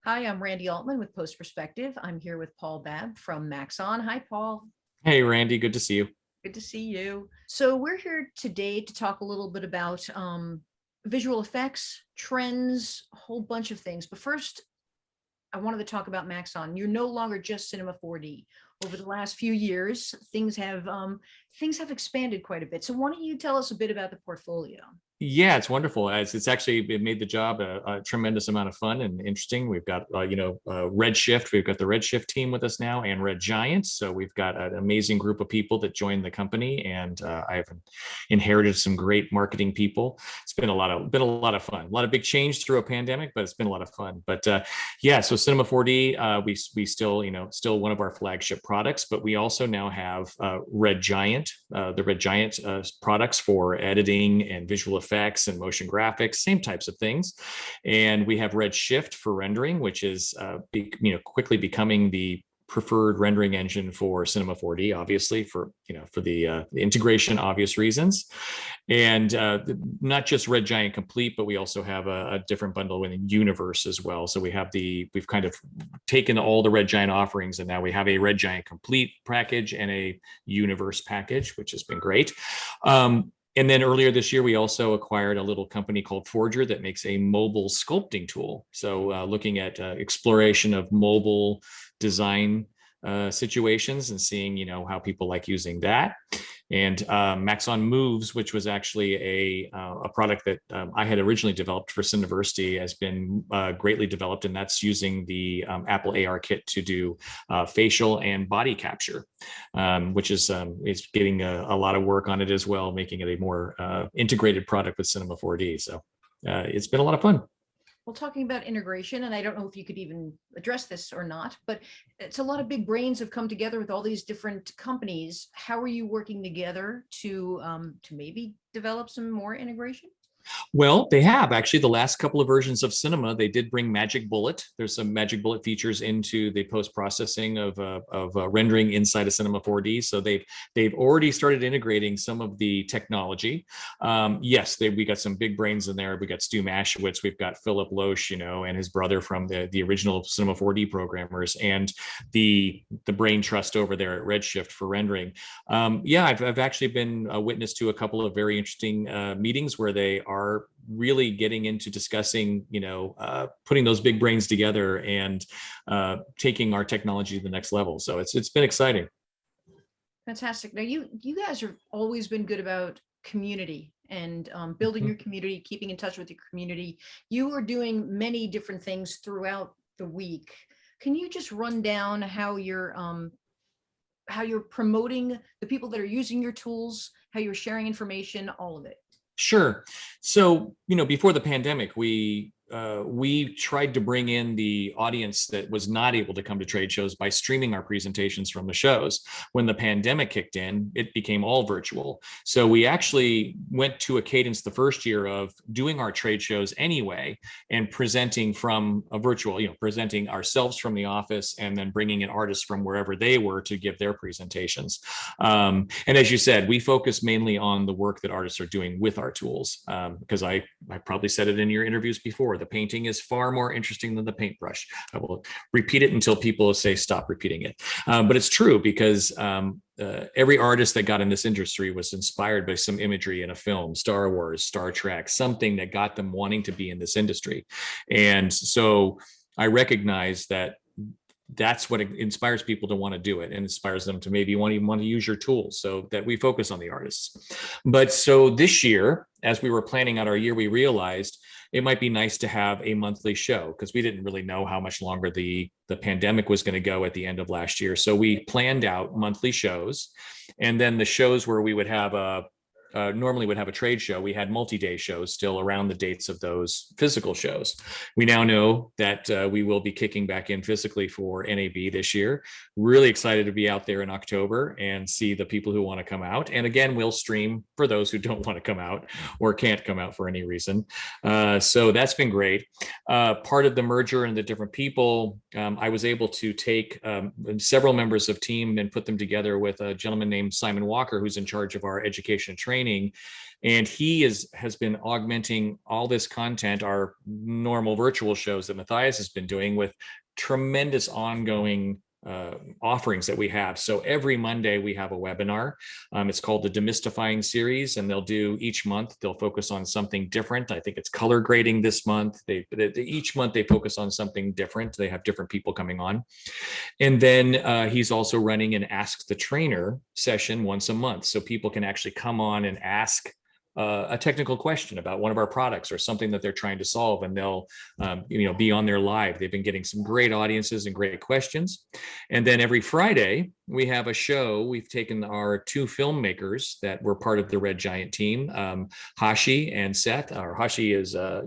Hi, I'm Randy Altman with Post Perspective. I'm here with Paul Babb from Maxon. Hi, Paul. Hey, Randy, good to see you. Good to see you. So we're here today to talk a little bit about visual effects, trends, a whole bunch of things. But first, I wanted to talk about Maxon. You're no longer just Cinema 4D. Over the last few years, things have expanded quite a bit. So why don't you tell us a bit about the portfolio? Yeah, it's wonderful. It's actually it made the job a tremendous amount of fun and interesting. We've got Redshift. We've got the Redshift team with us now, and Red Giant. So we've got an amazing group of people that joined the company, and I've inherited some great marketing people. It's been a lot of fun. A lot of big change through a pandemic, but it's been a lot of fun. But yeah, so Cinema 4D, we still one of our flagship products, but we also now have Red Giant, the Red Giant products for editing and visual effects and motion graphics, same types of things. And we have Redshift for rendering, which is quickly becoming the preferred rendering engine for Cinema 4D, obviously for the integration obvious reasons. And not just Red Giant Complete, but we also have a different bundle within Universe as well. So we've kind of taken all the Red Giant offerings, and now we have a Red Giant Complete package and a Universe package, which has been great. And then earlier this year, we also acquired a little company called Forger that makes a mobile sculpting tool. So looking at exploration of mobile design situations and seeing, how people like using that. And Maxon Moves, which was actually a product that I had originally developed for Cineversity, has been greatly developed, and that's using the Apple AR kit to do facial and body capture, which is getting a lot of work on it as well, making it a more integrated product with Cinema 4D. So it's been a lot of fun. Well, talking about integration, and I don't know if you could even address this or not, but it's a lot of big brains have come together with all these different companies. How are you working together to maybe develop some more integration? Well, they have actually the last couple of versions of Cinema. They did bring Magic Bullet. There's some Magic Bullet features into the post processing of rendering inside of Cinema 4D. So they've already started integrating some of the technology. Yes, we got some big brains in there. We got Stu Mashowitz. We've got Philip Loesch, and his brother from the original Cinema 4D programmers, and the brain trust over there at Redshift for rendering. Yeah, I've actually been a witness to a couple of very interesting meetings where they are really getting into discussing, putting those big brains together and taking our technology to the next level. So it's been exciting. Fantastic. Now you guys have always been good about community and building your community, keeping in touch with your community. You are doing many different things throughout the week. Can you just run down how you're promoting the people that are using your tools, how you're sharing information, all of it? Sure. So, before the pandemic, we tried to bring in the audience that was not able to come to trade shows by streaming our presentations from the shows. When the pandemic kicked in, it became all virtual. So we actually went to a cadence the first year of doing our trade shows anyway and presenting from a virtual, presenting ourselves from the office and then bringing in artists from wherever they were to give their presentations. And as you said, we focus mainly on the work that artists are doing with our tools, because I probably said it in your interviews before. The painting is far more interesting than the paintbrush. I will repeat it until people say stop repeating it. But it's true because every artist that got in this industry was inspired by some imagery in a film, Star Wars, Star Trek, something that got them wanting to be in this industry. And so I recognize that that's what inspires people to want to do it, and inspires them to maybe want to use your tools, so that we focus on the artists. But so this year, as we were planning out our year, we realized it might be nice to have a monthly show, because we didn't really know how much longer the pandemic was going to go at the end of last year. So we planned out monthly shows, and then the shows where we would have normally would have a trade show, we had multi-day shows still around the dates of those physical shows. We now know that we will be kicking back in physically for NAB this year. Really excited to be out there in October and see the people who want to come out. And again, we'll stream for those who don't want to come out or can't come out for any reason. So that's been great. Part of the merger and the different people, I was able to take several members of team and put them together with a gentleman named Simon Walker, who's in charge of our education and training training. And he has been augmenting all this content, our normal virtual shows that Matthias has been doing, with tremendous ongoing offerings that we have. So every Monday we have a webinar. It's called the Demystifying Series, and they'll do each month. They'll focus on something different. I think it's color grading this month. Each month they focus on something different. They have different people coming on, and then he's also running an Ask the Trainer session once a month, so people can actually come on and ask a technical question about one of our products or something that they're trying to solve, and they'll be on there live. They've been getting some great audiences and great questions. And then every Friday we have a show. We've taken our two filmmakers that were part of the Red Giant team, Hashi and Seth. Our Hashi is a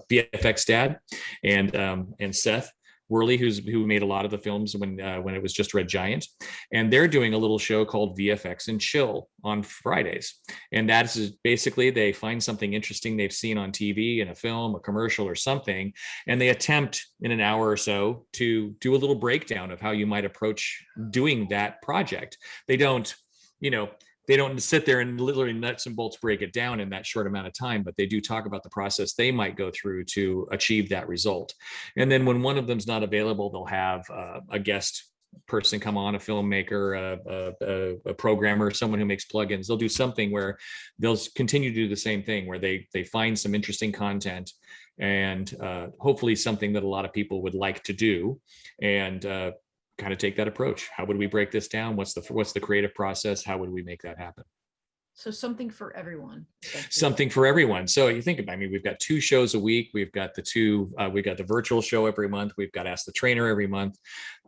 VFX dad, and Seth Worley, who made a lot of the films when it was just Red Giant, and they're doing a little show called VFX and Chill on Fridays. And that is basically, they find something interesting they've seen on TV, in a film, a commercial, or something, and they attempt in an hour or so to do a little breakdown of how you might approach doing that project. They don't sit there and literally nuts and bolts break it down in that short amount of time, but they do talk about the process they might go through to achieve that result. And then when one of them's not available, they'll have a guest person come on, a filmmaker, a programmer, someone who makes plugins. They'll do something where they'll continue to do the same thing, where they find some interesting content, and hopefully something that a lot of people would like to do, and kind of take that approach. How would we break this down? What's the creative process? How would we make that happen? So something for everyone. Something for everyone. So you think about, we've got 2 shows a week. We've got the virtual show every month. We've got Ask the Trainer every month.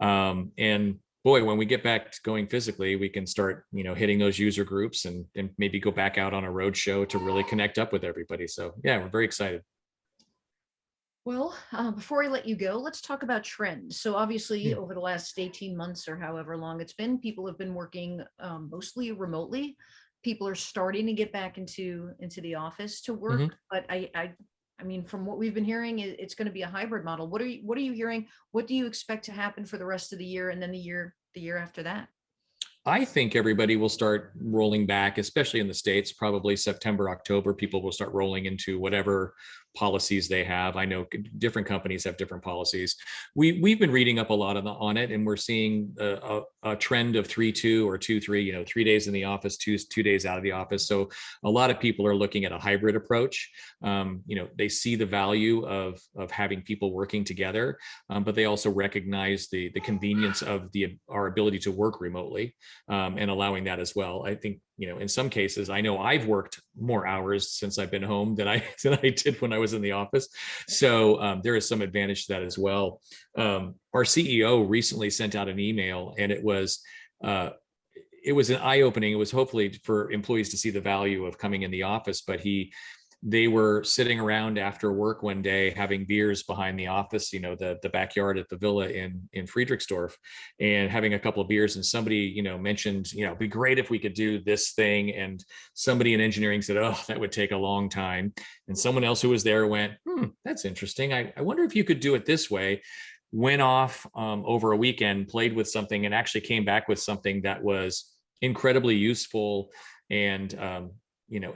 And boy, when we get back to going physically, we can start, hitting those user groups and maybe go back out on a road show to really connect up with everybody. So yeah, we're very excited. Well, before I let you go, let's talk about trends. So obviously Yeah. over the last 18 months or however long it's been, people have been working mostly remotely. People are starting to get back into the office to work. Mhm. But I mean, from what we've been hearing, it's going to be a hybrid model. What are you hearing? What do you expect to happen for the rest of the year, and then the year after that? I think everybody will start rolling back, especially in the States, probably September, October. People will start rolling into whatever policies they have. I know different companies have different policies. We've been reading up a lot on it, and we're seeing a trend of 3-2 or 2-3. 3 days in the office, 2 days out of the office. So a lot of people are looking at a hybrid approach. They see the value of having people working together, but they also recognize the convenience of our ability to work remotely, and allowing that as well. I think, in some cases, I know I've worked more hours since I've been home than I did when I was in the office. So there is some advantage to that as well. Our CEO recently sent out an email, and it was an eye-opening. It was hopefully for employees to see the value of coming in the office, but they were sitting around after work one day having beers behind the office, the backyard at the villa in Friedrichsdorf, and having a couple of beers. And somebody, mentioned, it'd be great if we could do this thing. And somebody in engineering said, oh, that would take a long time. And someone else who was there went, that's interesting. I wonder if you could do it this way. Went off over a weekend, played with something, and actually came back with something that was incredibly useful and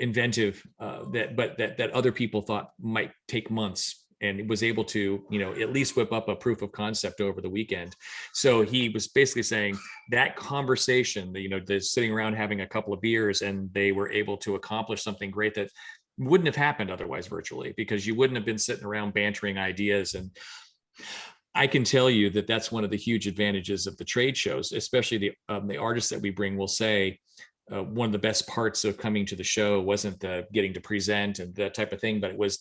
inventive, that other people thought might take months, and was able to at least whip up a proof of concept over the weekend. So he was basically saying that conversation, they're sitting around having a couple of beers, and they were able to accomplish something great that wouldn't have happened otherwise virtually, because you wouldn't have been sitting around bantering ideas. And I can tell you that that's one of the huge advantages of the trade shows, especially the artists that we bring will say, one of the best parts of coming to the show wasn't the getting to present and that type of thing, but it was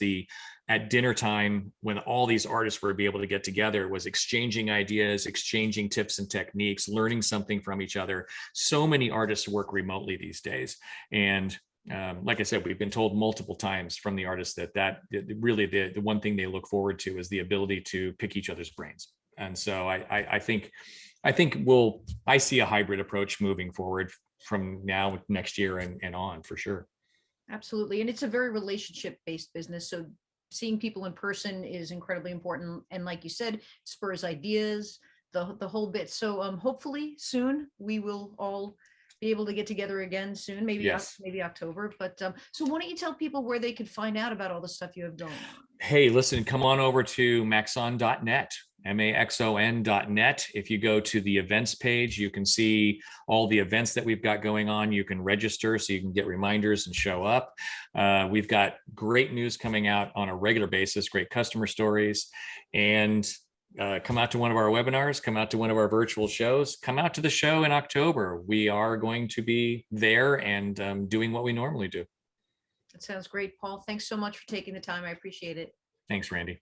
at dinner time, when all these artists were able to get together, was exchanging ideas, exchanging tips and techniques, learning something from each other. So many artists work remotely these days. And like I said, we've been told multiple times from the artists that really the one thing they look forward to is the ability to pick each other's brains. And so I think I see a hybrid approach moving forward from now, next year, and on, for sure. Absolutely. And it's a very relationship-based business. So seeing people in person is incredibly important. And like you said, spurs ideas, the whole bit. So hopefully soon we will all be able to get together again soon, maybe Yes. maybe October. But so why don't you tell people where they could find out about all the stuff you have going on? Hey, listen, come on over to maxon.net, maxon.net. If you go to the events page, you can see all the events that we've got going on. You can register so you can get reminders and show up. We've got great news coming out on a regular basis, great customer stories. And come out to one of our webinars, come out to one of our virtual shows, come out to the show in October. We are going to be there and doing what we normally do. That sounds great, Paul. Thanks so much for taking the time. I appreciate it. Thanks, Randy.